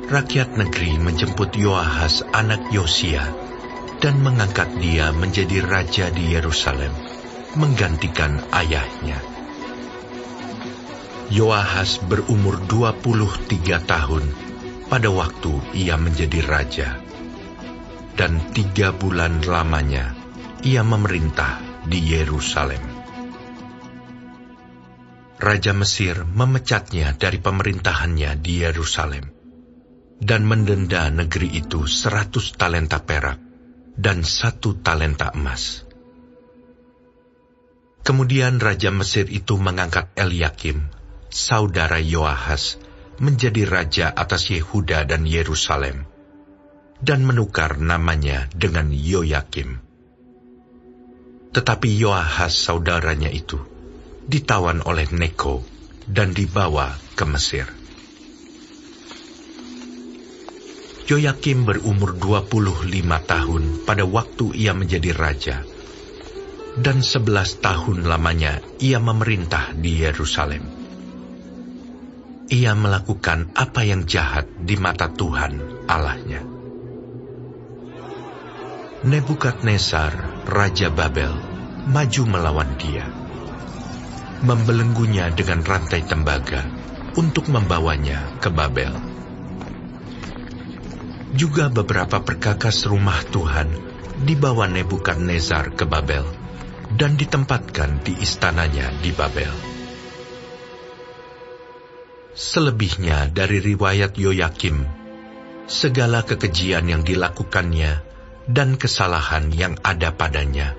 rakyat negeri menjemput Yoahas anak Yosia dan mengangkat dia menjadi raja di Yerusalem, menggantikan ayahnya. Yoahas berumur 23 tahun pada waktu ia menjadi raja, dan 3 bulan lamanya ia memerintah di Yerusalem. Raja Mesir memecatnya dari pemerintahannya di Yerusalem dan mendenda negeri itu 100 talenta perak dan 1 talenta emas. Kemudian Raja Mesir itu mengangkat Eliakim, saudara Yoahas, menjadi raja atas Yehuda dan Yerusalem, dan menukar namanya dengan Yoyakim. Tetapi Yoahas saudaranya itu ditawan oleh Neko dan dibawa ke Mesir. Yoyakim berumur 25 tahun pada waktu ia menjadi raja, dan 11 tahun lamanya ia memerintah di Yerusalem. Ia melakukan apa yang jahat di mata Tuhan Allahnya. Nebukadnezar, Raja Babel, maju melawan dia, membelenggunya dengan rantai tembaga untuk membawanya ke Babel. Juga beberapa perkakas rumah Tuhan dibawa Nebukadnezar ke Babel dan ditempatkan di istananya di Babel. Selebihnya dari riwayat Yoyakim, segala kekejian yang dilakukannya dan kesalahan yang ada padanya,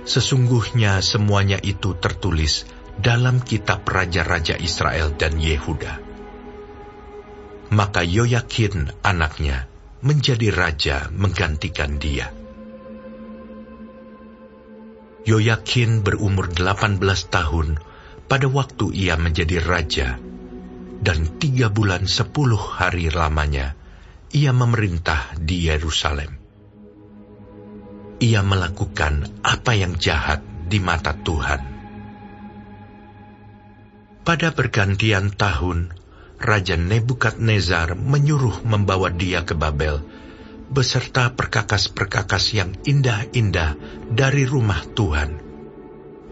sesungguhnya semuanya itu tertulis dalam kitab Raja-Raja Israel dan Yehuda. Maka Yoyakin anaknya menjadi raja menggantikan dia. Yoyakin berumur 18 tahun pada waktu ia menjadi raja, dan 3 bulan 10 hari lamanya ia memerintah di Yerusalem. Ia melakukan apa yang jahat di mata Tuhan. Pada pergantian tahun, Raja Nebukadnezar menyuruh membawa dia ke Babel, beserta perkakas-perkakas yang indah-indah dari rumah Tuhan.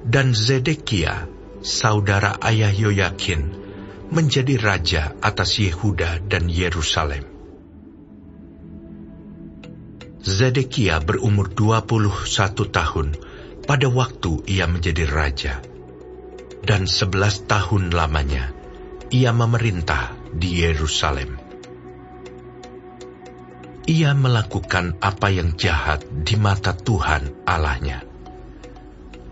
Dan Zedekia, saudara ayah Yoyakin, menjadi raja atas Yehuda dan Yerusalem. Zedekia berumur 21 tahun pada waktu ia menjadi raja, dan 11 tahun lamanya ia memerintah di Yerusalem. Ia melakukan apa yang jahat di mata Tuhan Allahnya,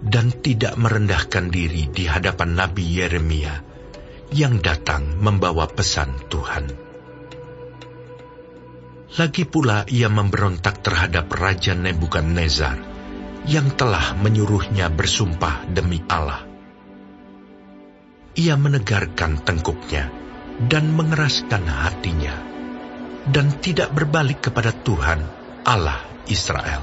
dan tidak merendahkan diri di hadapan Nabi Yeremia yang datang membawa pesan Tuhan. Lagi pula ia memberontak terhadap Raja Nebukadnezar yang telah menyuruhnya bersumpah demi Allah. Ia menegarkan tengkuknya dan mengeraskan hatinya, dan tidak berbalik kepada Tuhan Allah Israel.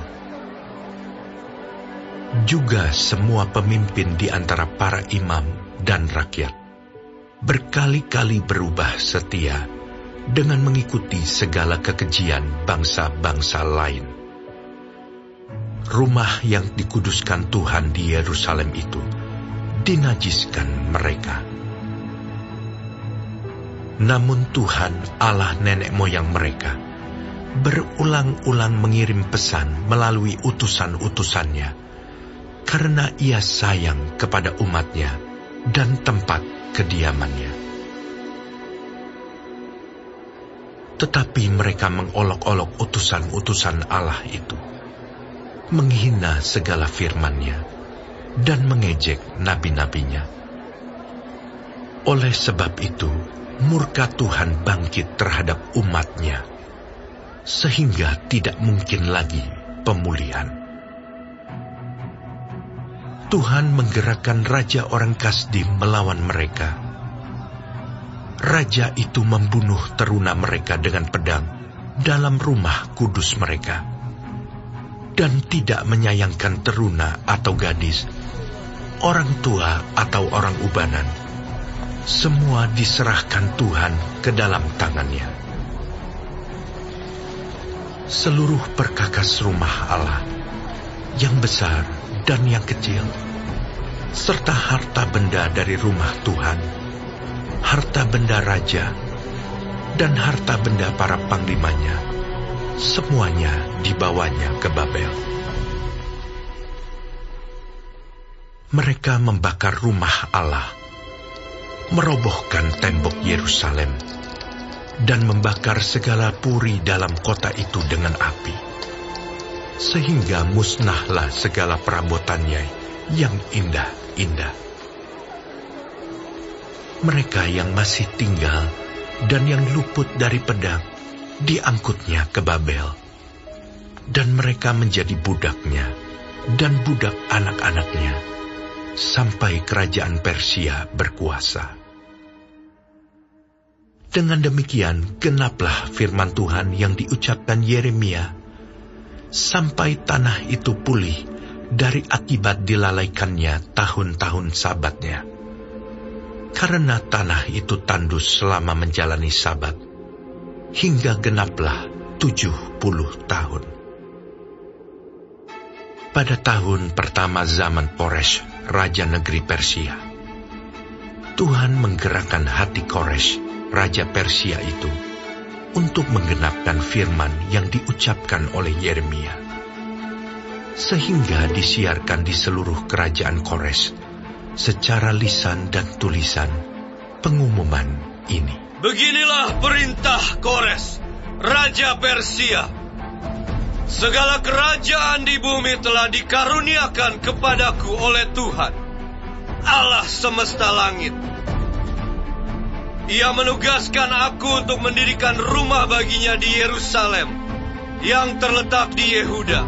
Juga semua pemimpin di antara para imam dan rakyat berkali-kali berubah setia dengan mengikuti segala kekejian bangsa-bangsa lain. Rumah yang dikuduskan Tuhan di Yerusalem itu dinajiskan mereka. Namun Tuhan Allah nenek moyang mereka berulang-ulang mengirim pesan melalui utusan-utusannya, karena ia sayang kepada umatnya dan tempat kediamannya. Tetapi mereka mengolok-olok utusan-utusan Allah itu, menghina segala firman-Nya, dan mengejek nabi-nabinya. Oleh sebab itu, murka Tuhan bangkit terhadap umat-Nya, sehingga tidak mungkin lagi pemulihan. Tuhan menggerakkan raja orang Kasdim melawan mereka. Raja itu membunuh teruna mereka dengan pedang dalam rumah kudus mereka, dan tidak menyayangkan teruna atau gadis, orang tua atau orang ubanan. Semua diserahkan Tuhan ke dalam tangannya. seluruh perkakas rumah Allah, yang besar dan yang kecil, serta harta benda dari rumah Tuhan, harta benda raja, dan harta benda para panglimanya, semuanya dibawanya ke Babel. Mereka membakar rumah Allah, merobohkan tembok Yerusalem, dan membakar segala puri dalam kota itu dengan api, sehingga musnahlah segala perabotannya yang indah-indah. Mereka yang masih tinggal dan yang luput dari pedang diangkutnya ke Babel, dan mereka menjadi budaknya dan budak anak-anaknya, sampai kerajaan Persia berkuasa. Dengan demikian genaplah firman Tuhan yang diucapkan Yeremia, sampai tanah itu pulih dari akibat dilalaikannya tahun-tahun sabatnya. Karena tanah itu tandus selama menjalani sabat, hingga genaplah 70 tahun. Pada tahun pertama zaman Koresh, raja negeri Persia, Tuhan menggerakkan hati Koresh, raja Persia itu, untuk menggenapkan firman yang diucapkan oleh Yeremia, sehingga disiarkan di seluruh kerajaan Koresh secara lisan dan tulisan pengumuman ini. Beginilah perintah Koresh, raja Persia. Segala kerajaan di bumi telah dikaruniakan kepadaku oleh Tuhan, Allah semesta langit. Ia menugaskan aku untuk mendirikan rumah baginya di Yerusalem, yang terletak di Yehuda.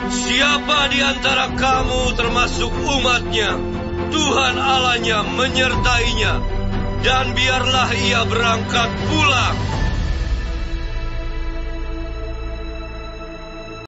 Siapa di antara kamu termasuk umatnya, Tuhan Allahnya menyertainya, dan biarlah ia berangkat pulang.